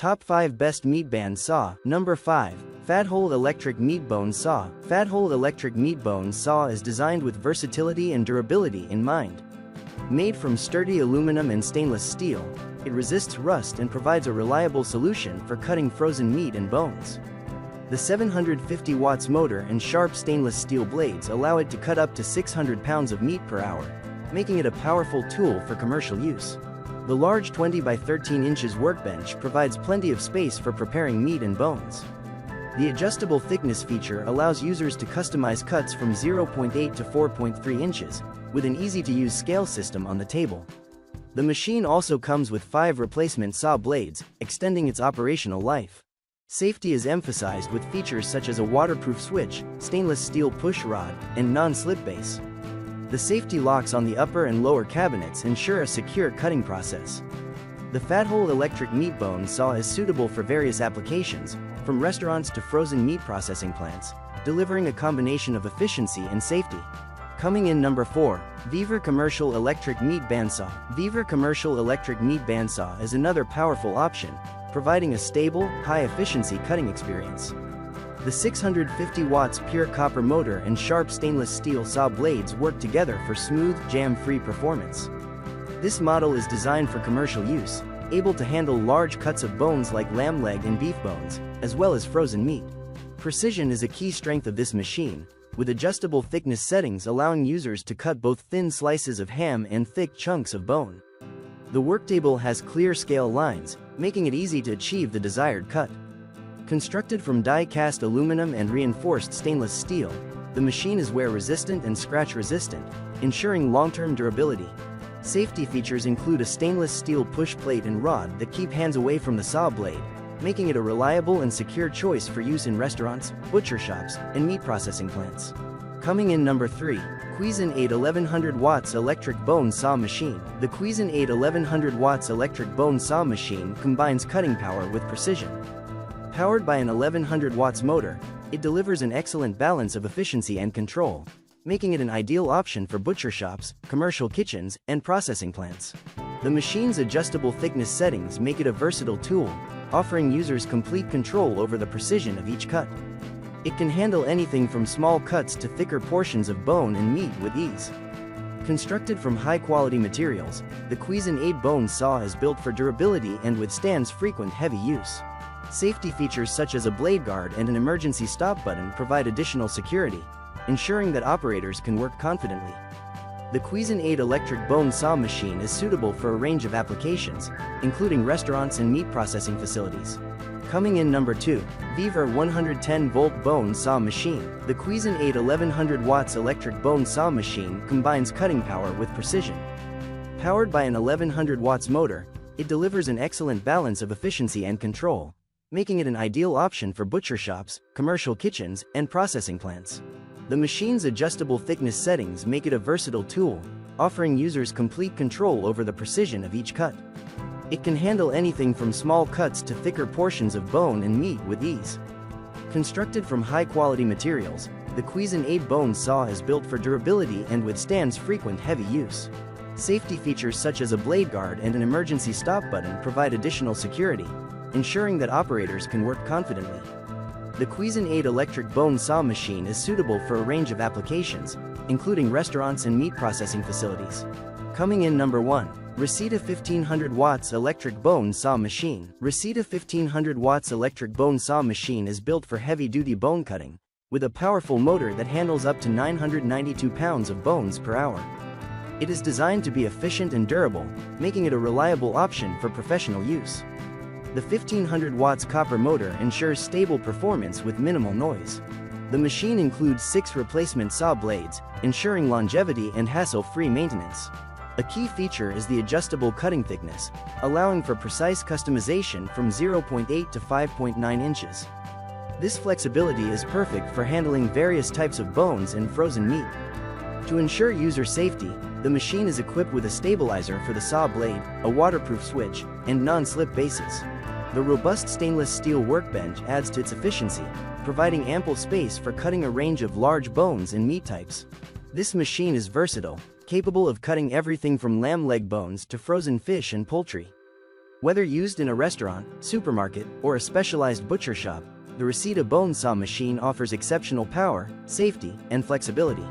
Top 5 Best Meat Band Saw. Number 5. Fadhole Electric Meat Bone Saw. Fadhole Electric Meat Bone Saw is designed with versatility and durability in mind. Made from sturdy aluminum and stainless steel, it resists rust and provides a reliable solution for cutting frozen meat and bones. The 750 watts motor and sharp stainless steel blades allow it to cut up to 600 pounds of meat per hour, making it a powerful tool for commercial use. The large 20 by 13 inches workbench provides plenty of space for preparing meat and bones. The adjustable thickness feature allows users to customize cuts from 0.8 to 4.3 inches, with an easy-to-use scale system on the table. The machine also comes with 5 replacement saw blades, extending its operational life. Safety is emphasized with features such as a waterproof switch, stainless steel push rod, and non-slip base. The safety locks on the upper and lower cabinets ensure a secure cutting process. The Fadhole electric meat bone saw is suitable for various applications, from restaurants to frozen meat processing plants, delivering a combination of efficiency and safety. Coming in number 4, Vevor Commercial Electric Meat Bandsaw. Vevor Commercial Electric Meat Bandsaw is another powerful option, providing a stable, high-efficiency cutting experience. The 650 watts pure copper motor and sharp stainless steel saw blades work together for smooth, jam-free performance. This model is designed for commercial use, able to handle large cuts of bones like lamb leg and beef bones, as well as frozen meat. Precision is a key strength of this machine, with adjustable thickness settings allowing users to cut both thin slices of ham and thick chunks of bone. The worktable has clear scale lines, making it easy to achieve the desired cut. Constructed from die-cast aluminum and reinforced stainless steel, the machine is wear-resistant and scratch-resistant, ensuring long-term durability. Safety features include a stainless steel push plate and rod that keep hands away from the saw blade, making it a reliable and secure choice for use in restaurants, butcher shops, and meat processing plants. Coming in number 3, CuisinAid 1100 watts electric bone saw machine. The CuisinAid 1100 watts electric bone saw machine combines cutting power with precision. Powered by an 1100 watts motor, it delivers an excellent balance of efficiency and control, making it an ideal option for butcher shops, commercial kitchens, and processing plants. The machine's adjustable thickness settings make it a versatile tool, offering users complete control over the precision of each cut. It can handle anything from small cuts to thicker portions of bone and meat with ease. Constructed from high-quality materials, the CuisinAid bone saw is built for durability and withstands frequent heavy use. Safety features such as a blade guard and an emergency stop button provide additional security, ensuring that operators can work confidently. The CuisinAid electric bone saw machine is suitable for a range of applications, including restaurants and meat processing facilities. Coming in number 2, Vevor 110-volt bone saw machine. The CuisinAid 1100 watts electric bone saw machine combines cutting power with precision. Powered by an 1100 watts motor, it delivers an excellent balance of efficiency and control, making it an ideal option for butcher shops, commercial kitchens, and processing plants. The machine's adjustable thickness settings make it a versatile tool, offering users complete control over the precision of each cut. It can handle anything from small cuts to thicker portions of bone and meat with ease. Constructed from high-quality materials, the CuisinAid bone saw is built for durability and withstands frequent heavy use. Safety features such as a blade guard and an emergency stop button provide additional security, ensuring that operators can work confidently. The CuisinAid electric bone saw machine is suitable for a range of applications, including restaurants and meat processing facilities. Coming in number 1, Rocita 1500 watts electric bone saw machine. Rocita 1500 watts electric bone saw machine is built for heavy-duty bone cutting, with a powerful motor that handles up to 992 pounds of bones per hour. It is designed to be efficient and durable, making it a reliable option for professional use. The 1500 watts copper motor ensures stable performance with minimal noise. The machine includes 6 replacement saw blades, ensuring longevity and hassle-free maintenance. A key feature is the adjustable cutting thickness, allowing for precise customization from 0.8 to 5.9 inches. This flexibility is perfect for handling various types of bones and frozen meat. To ensure user safety, the machine is equipped with a stabilizer for the saw blade, a waterproof switch, and non-slip bases. The robust stainless steel workbench adds to its efficiency, providing ample space for cutting a range of large bones and meat types. This machine is versatile, capable of cutting everything from lamb leg bones to frozen fish and poultry. Whether used in a restaurant, supermarket, or a specialized butcher shop, the Rocita bone saw machine offers exceptional power, safety, and flexibility.